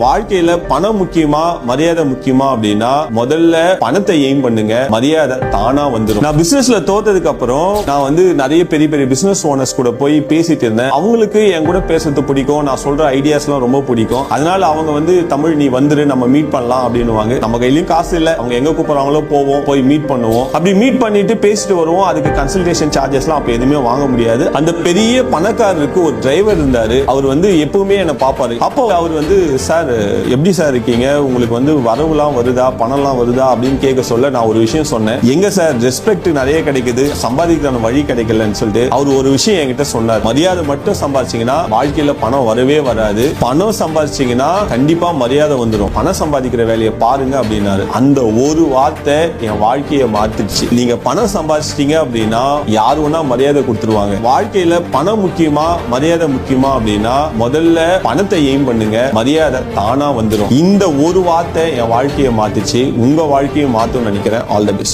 வாழ்க்கையில பணம் முக்கியமா மரியாதை முக்கியமா அப்படின்னா முதல்ல பணத்தை எய்ம் பண்ணுங்க, மரியாதை தானா வந்துடும். நான் பிசினஸ்ல தோத்ததுக்கு அப்புறம் நான் நிறைய பெரிய பெரிய பிசினஸ் ஓனர்ஸ் கூட போய் பேசிட்டு இருந்தேன். அவங்களுக்கு என் கூட பேசுறது பிடிக்கும், நான் சொல்ற ஐடியாஸ் எல்லாம் ரொம்ப பிடிக்கும். அதனால அவங்க தமிழ் நீ வந்துரு நம்ம மீட் பண்ணலாம் அப்படின்னு. நம்ம கையிலயும் காசு இல்ல, அவங்க எங்க கூப்பிடுறாங்களோ போவோம், போய் மீட் பண்ணுவோம். அப்படி மீட் பண்ணிட்டு பேசிட்டு வருவோம். அதுக்கு கன்சல்டேஷன் சார்ஜஸ் எல்லாம் அப்ப எதுவுமே வாங்க முடியாது. அந்த பெரிய பணக்காரருக்கு ஒரு டிரைவர் இருந்தாரு. அவர் எப்பவுமே என்ன பாப்பாரு. அப்போ அவர் சார் எப்படி சார் இருக்கீங்க, உங்களுக்கு வரவுலாம் வருதா, பணம்லாம் வருதா அப்படின்னு கேட்க சொல்ல நான் ஒரு விஷயம் சொன்னேன். எங்க சார் ரெஸ்பெக்ட் நிறைய கிடைக்குது, சம்பாதிக்கிற வழி கிடைக்கலன்னு சொல்லிட்டு அவர் ஒரு விஷயம் என்கிட்ட சொன்னார். மரியாதை மட்டும் சம்பாதிச்சீங்கன்னா வாழ்க்கையில பணம் வரவே வராது, பணம் சம்பாதிச்சீங்கன்னா கண்டிப்பா மரியாதை வந்துடும், பணம் சம்பாதிக்கிற வேலையை பாருங்க அப்படின்னாரு. அந்த ஒரு வார்த்தை என் வாழ்க்கையை மாத்திடுச்சு. நீங்க பணம் சம்பாதிச்சிட்டீங்க அப்படின்னா யாரு வேணா மரியாதை கொடுத்துருவாங்க. வாழ்க்கையில பணம் முக்கியமா மரியாதை முக்கியமா அப்படின்னா முதல்ல பணத்தை எய்ம் பண்ணுங்க, மரியாதை தானா வந்துடும். இந்த ஒரு வார்த்தை என் வாழ்க்கையை மாத்திச்சு, உங்க வாழ்க்கையை மாத்தும்னு நினைக்கிறேன். All the best.